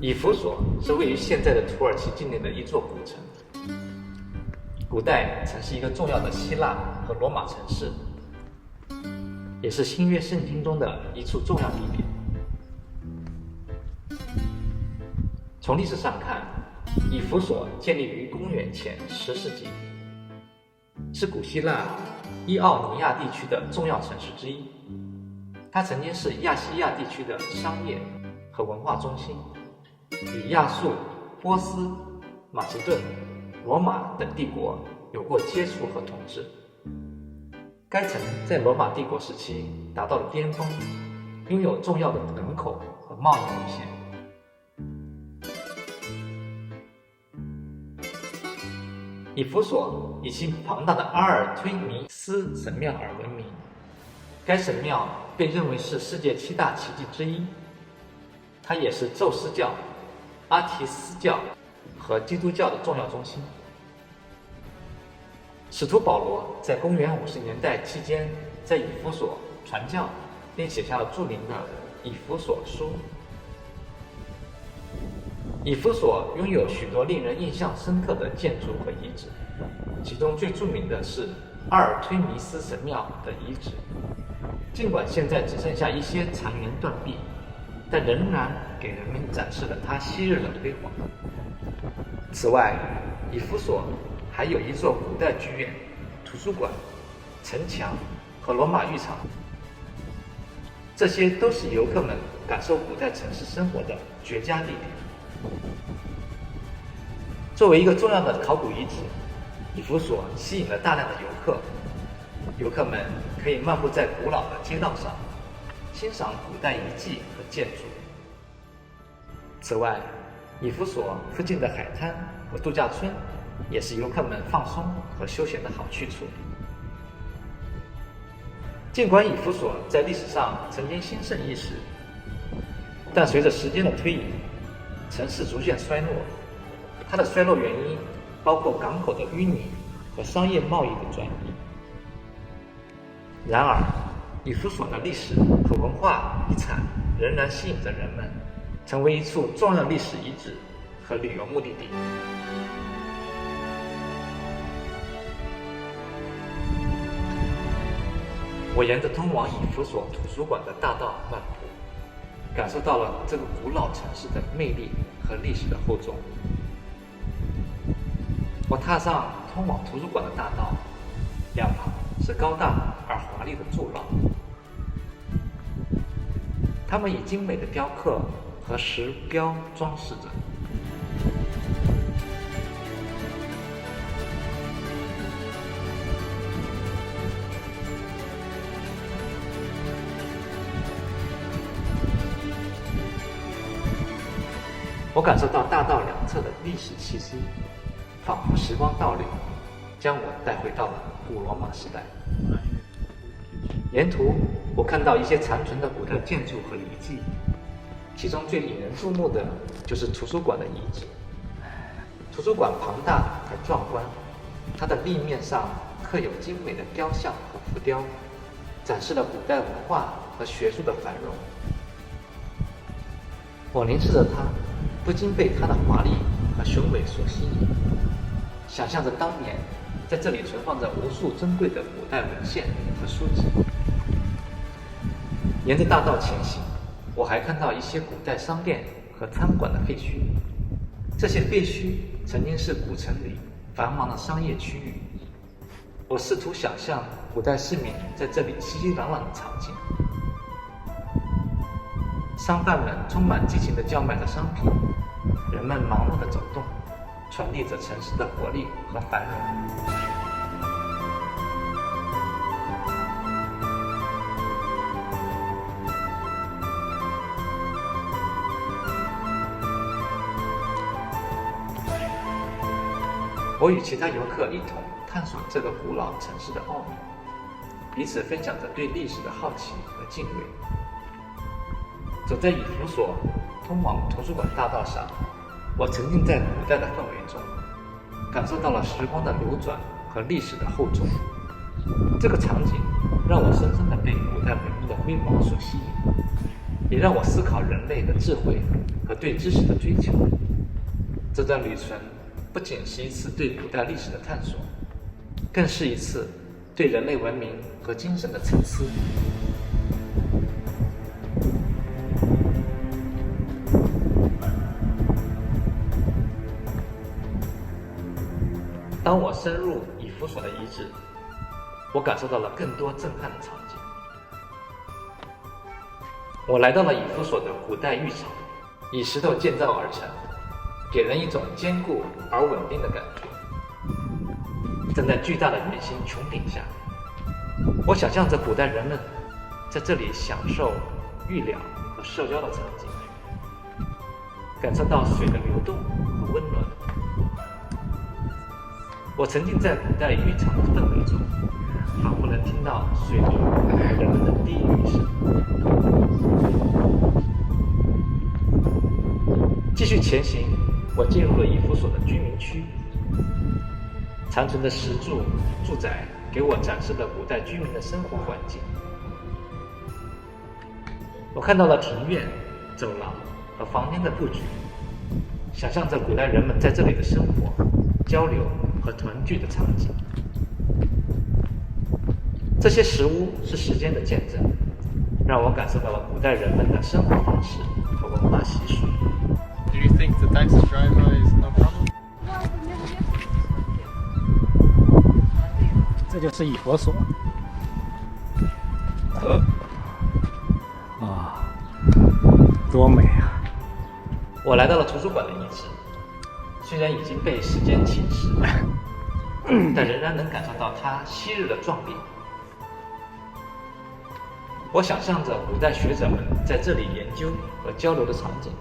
以弗所是位于现在的土耳其境内的一座古城，古代曾是一个重要的希腊和罗马城市，也是新约圣经中的一处重要地点。从历史上看，以弗所建立于公元前10世纪，是古希腊伊奥尼亚地区的重要城市之一。它曾经是亚细亚地区的商业和文化中心，与亚述、波斯、马其顿、罗马等帝国有过接触和统治。该城在罗马帝国时期达到了巅峰，拥有重要的人口和贸易路线。以弗所以其庞大的阿尔忒弥斯神庙而闻名，该神庙被认为是世界7大奇迹之一。它也是宙斯教、阿提斯教和基督教的重要中心。使徒保罗在公元50年代期间在以弗所传教，并写下了著名的《以弗所书》。以弗所拥有许多令人印象深刻的建筑和遗址，其中最著名的是阿尔忒弥斯神庙的遗址。尽管现在只剩下一些残垣断壁，但仍然给人们展示了它昔日的辉煌。此外，以弗所还有一座古代剧院、图书馆、城墙和罗马浴场，这些都是游客们感受古代城市生活的绝佳地点。作为一个重要的考古遗址，以弗所吸引了大量的游客。游客们可以漫步在古老的街道上，欣赏古代遗迹和建筑。此外，以弗所附近的海滩和度假村也是游客们放松和休闲的好去处。尽管以弗所在历史上曾经兴盛一时，但随着时间的推移，城市逐渐衰落。它的衰落原因包括港口的淤泥和商业贸易的转移。然而，以弗所的历史和文化遗产仍然吸引着人们，成为一处重要历史遗址和旅游目的地。我沿着通往以弗所图书馆的大道漫步，感受到了这个古老城市的魅力和历史的厚重。我踏上通往图书馆的大道，两旁是高大而华丽的柱廊，它们以精美的雕刻和石标装饰着。我感受到大道两侧的历史气息，仿佛时光倒流，将我带回到了古罗马时代。沿途我看到一些残存的古代建筑和遗迹，其中最引人注目的就是图书馆的遗址。图书馆庞大而壮观，它的立面上刻有精美的雕像和浮雕，展示了古代文化和学术的繁荣。我凝视着它，不禁被它的华丽和雄伟所吸引，想象着当年在这里存放着无数珍贵的古代文献和书籍。沿着大道前行，我还看到一些古代商店和餐馆的废墟。这些废墟曾经是古城里繁忙的商业区域。我试图想象古代市民在这里熙熙攘攘的场景。商贩们充满激情地叫卖着商品，人们忙碌地走动，传递着城市的活力和繁荣。我与其他游客一同探索这个古老城市的奥秘，彼此分享着对历史的好奇和敬畏。走在以弗所通往图书馆大道上，我沉浸在古代的氛围中，感受到了时光的流转和历史的厚重。这个场景让我深深地被古代文明的辉煌所吸引。也让我思考人类的智慧和对知识的追求。这段旅程不仅是一次对古代历史的探索，更是一次对人类文明和精神的沉思。当我深入以弗所的遗址，我感受到了更多震撼的场景。我来到了以弗所的古代浴场，以石头建造而成，给人一种坚固而稳定的感觉。站在巨大的圆形穹顶下，我想象着古代人们在这里享受浴疗和社交的场景，感受到水的流动和温暖。我沉浸在古代浴场的氛围中，仿佛能听到水流和人们的低语声。继续前行，我进入了以弗所的居民区。残存的石柱住宅给我展示了古代居民的生活环境。我看到了庭院、走廊和房间的布局，想象着古代人们在这里的生活、交流和团聚的场景。这些石屋是时间的见证，让我感受到了古代人们的生活方式和文化习俗。Do you think the taxi driver is no problem? 这就是以弗所。啊，多美啊！我来到了图书馆的遗址，虽然已经被时间侵蚀，但仍然能感受到它昔日的壮丽。我想象着古代学者们在这里研究和交流的场景，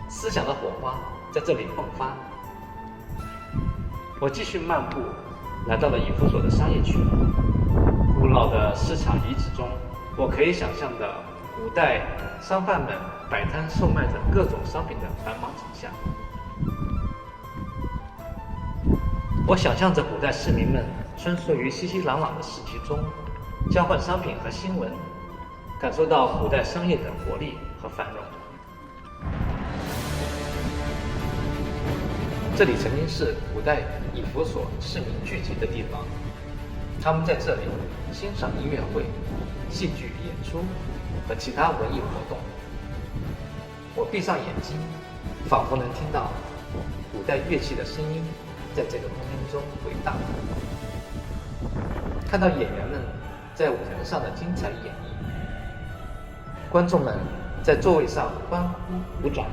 思想的火花在这里迸发。我继续漫步，来到了以弗所的商业区。古老的市场遗址中，我可以想象的古代商贩们摆摊售卖着各种商品的繁忙景象。我想象着古代市民们穿梭于熙熙攘攘的市集中，交换商品和新闻，感受到古代商业的活力和繁荣。这里曾经是古代以弗所市民聚集的地方，他们在这里欣赏音乐会、戏剧演出和其他文艺活动。我闭上眼睛，仿佛能听到古代乐器的声音在这个空间中回荡，看到演员们在舞台上的精彩演绎，观众们在座位上欢呼鼓掌，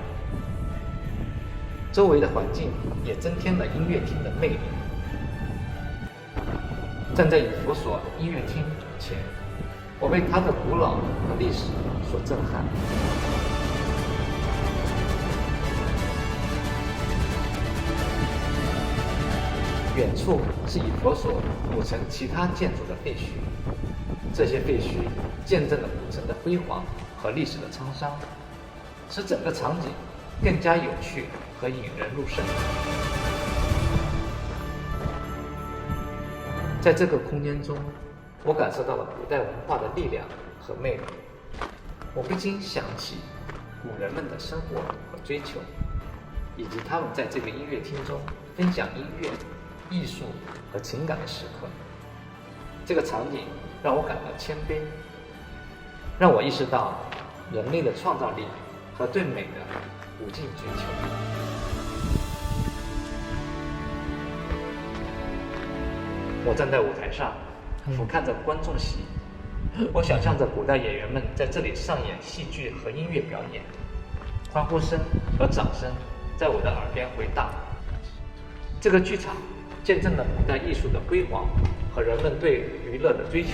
周围的环境也增添了音乐厅的魅力。站在以弗所音乐厅前，我被它的古老和历史所震撼。远处是以弗所古城其他建筑的废墟，这些废墟见证了古城的辉煌和历史的沧桑，使整个场景更加有趣和引人入胜。在这个空间中，我感受到了古代文化的力量和魅力。我不禁想起古人们的生活和追求，以及他们在这个音乐厅中分享音乐、艺术和情感的时刻。这个场景让我感到谦卑，让我意识到人类的创造力和对美的无尽追求。我站在舞台上，俯瞰着观众席，我想象着古代演员们在这里上演戏剧和音乐表演，欢呼声和掌声在我的耳边回荡。这个剧场见证了古代艺术的辉煌和人们对娱乐的追求。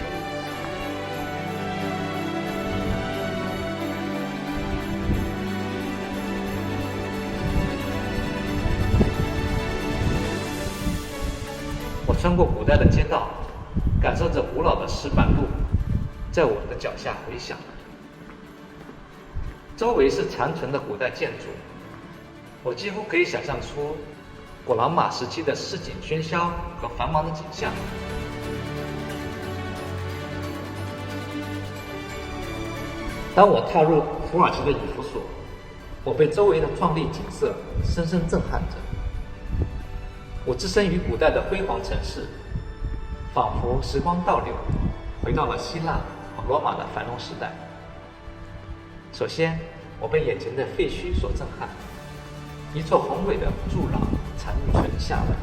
我穿过古代的街道，感受着古老的石板路在我的脚下回响。周围是残存的古代建筑，我几乎可以想象出古罗马时期的市井喧嚣和繁忙的景象。当我踏入土耳其的以弗所，我被周围的壮丽景色深深震撼着。我置身于古代的辉煌城市，仿佛时光倒流，回到了希腊和罗马的繁荣时代。首先，我被眼前的废墟所震撼，一座宏伟的柱廊残存下来，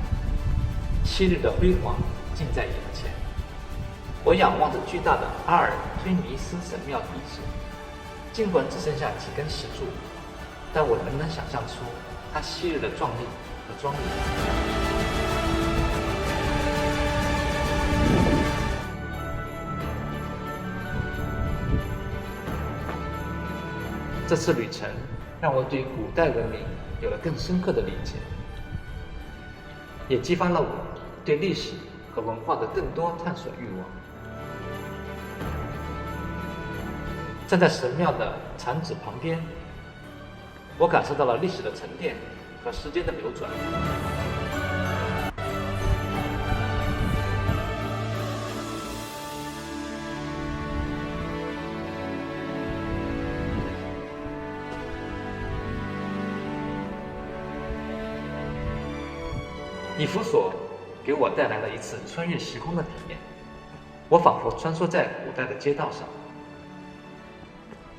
昔日的辉煌近在眼前。我仰望着巨大的阿尔忒弥斯神庙遗址，尽管只剩下几根石柱，但我仍能想象出它昔日的壮丽和庄严。这次旅程让我对古代文明有了更深刻的理解，也激发了我对历史和文化的更多探索欲望。站在神庙的残址旁边，我感受到了历史的沉淀和时间的流转。以弗所给我带来了一次穿越时空的体验，我仿佛穿梭在古代的街道上，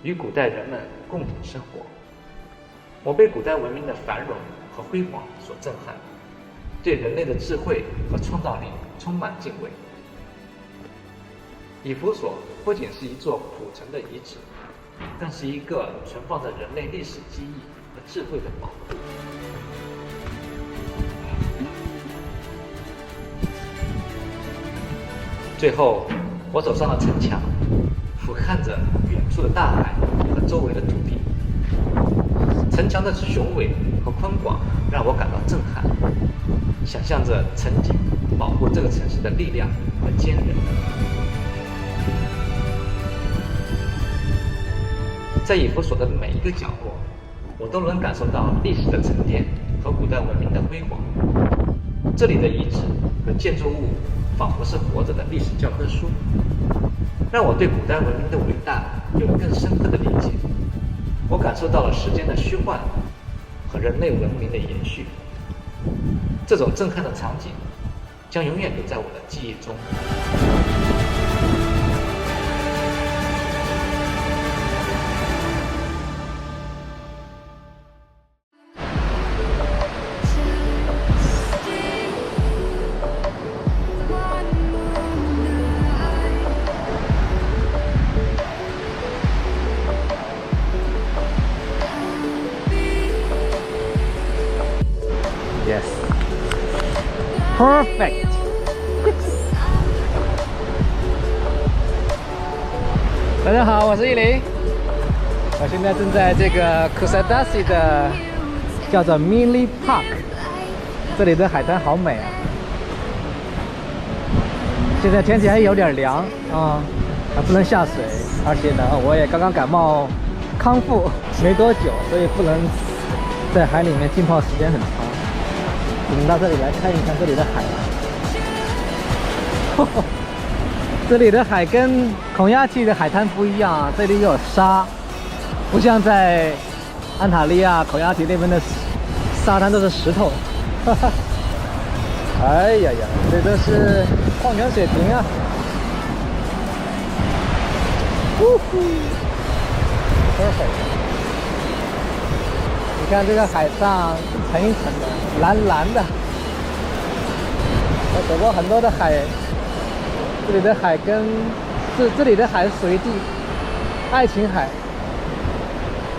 与古代人们共同生活。我被古代文明的繁荣和辉煌所震撼，对人类的智慧和创造力充满敬畏。以弗所不仅是一座古城的遗址，更是一个存放着人类历史记忆和智慧的宝库。最后，我走上了城墙，俯瞰着远处的大海和周围的土地。城墙的雄伟和宽广让我感到震撼，想象着曾经保护这个城市的力量和坚韧。在以弗所的每一个角落，我都能感受到历史的沉淀和古代文明的辉煌。这里的遗址和建筑物仿佛是活着的历史教科书，让我对古代文明的伟大有了更深刻的理解。我感受到了时间的虚幻和人类文明的延续，这种震撼的场景将永远留在我的记忆中。Yes. Perfect. 大家好，我是依林。我现在正在这个 Kusadasi 的叫做 Mili Park， 这里的海滩好美啊！现在天气还有点凉啊，还不能下水，而且呢，我也刚刚感冒康复没多久，所以不能在海里面浸泡时间很长。我们到这里来看一看这里的海啊。这里的海跟孔亚提的海滩不一样啊，这里有沙，不像在安塔利亚、孔亚提那边的沙滩都是石头。哎呀呀，这都是矿泉水瓶啊。Perfect。你看这个海上一层一层的，蓝蓝的。我走过很多的海，这里的海跟这里的海属于爱琴海。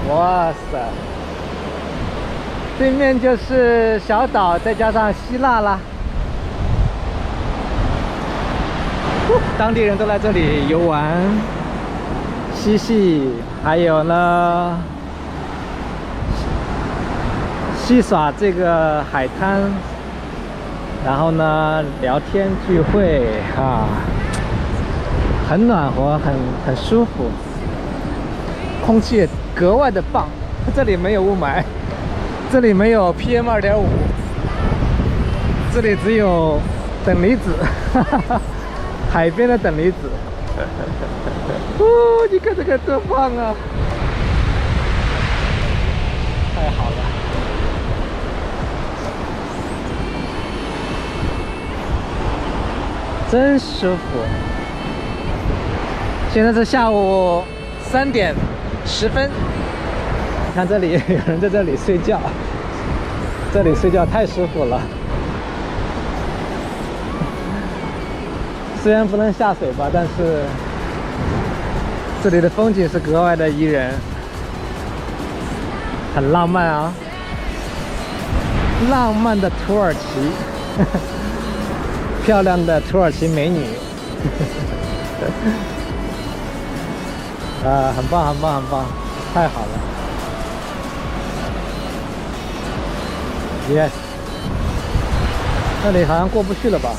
哇塞！对面就是小岛，再加上希腊啦。当地人都来这里游玩、嬉戏，还有呢。戏耍这个海滩，然后呢聊天聚会啊，很暖和，很舒服，空气也格外的棒。这里没有雾霾，这里没有 PM2.5， 这里只有等离子，海边的等离子。哦，你看这个多棒啊！太好了，真舒服。现在是下午3点10分，你看这里有人在这里睡觉，这里睡觉太舒服了。虽然不能下水吧，但是这里的风景是格外的宜人，很浪漫啊！浪漫的土耳其，漂亮的土耳其美女，很棒，很棒，很棒，太好了 ！Yes， 那里好像过不去了吧？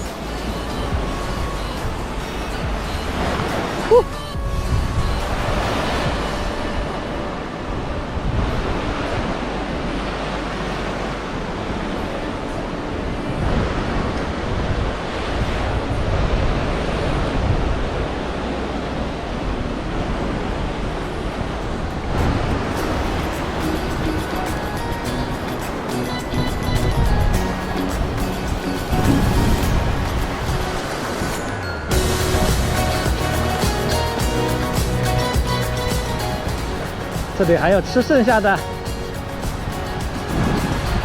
这里还有吃剩下的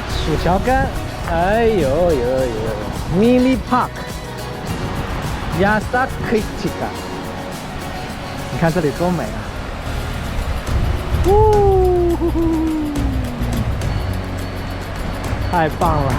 薯条干，哎呦呦呦 ，Mini Park Yasakitaka， 你看这里多美啊！呼呼呼，太棒了！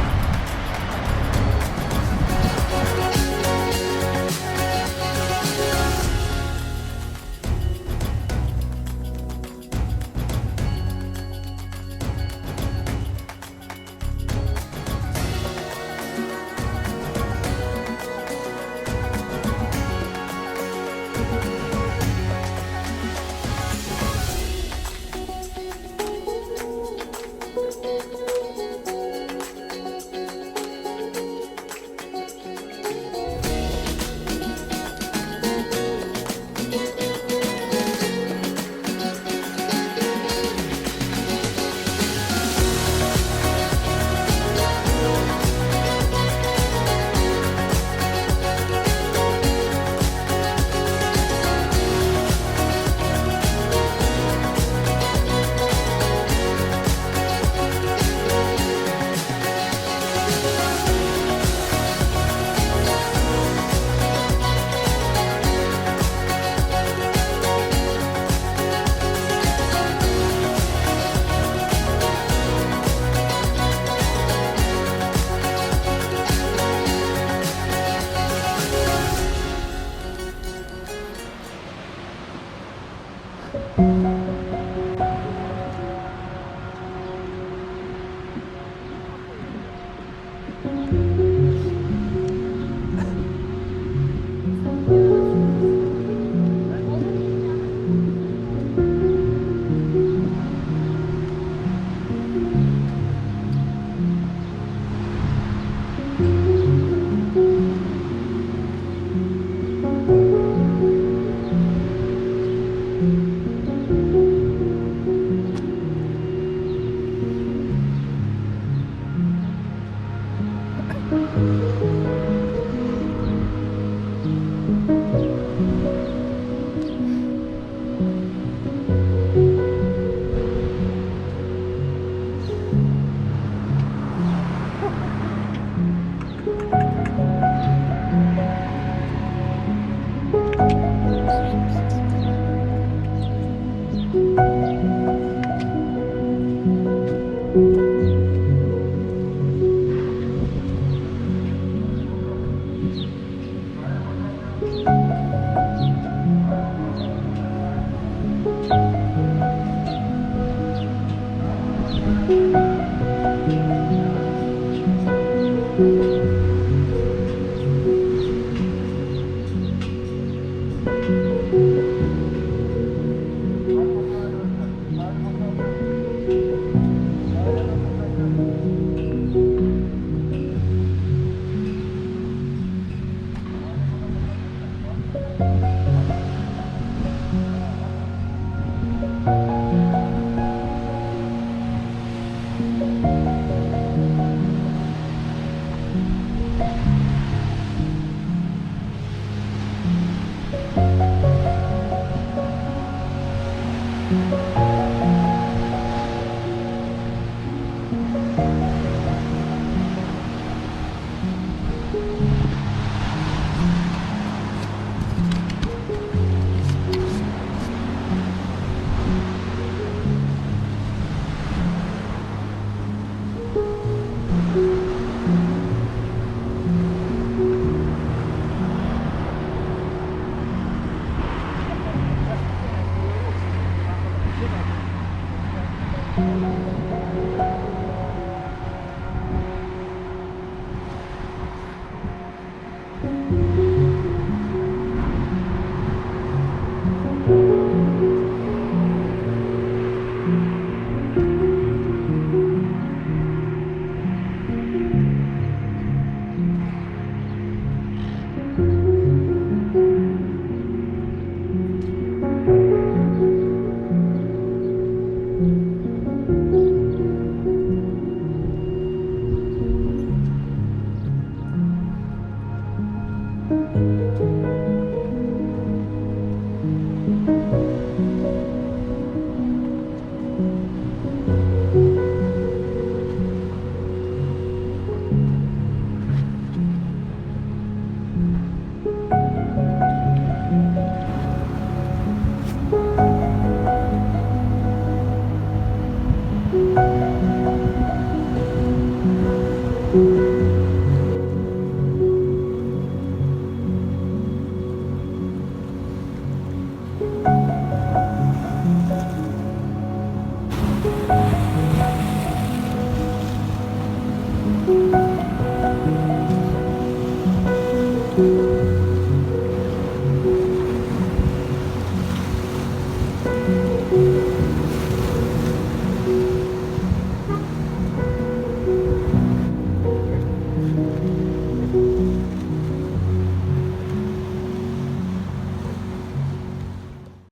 嗯。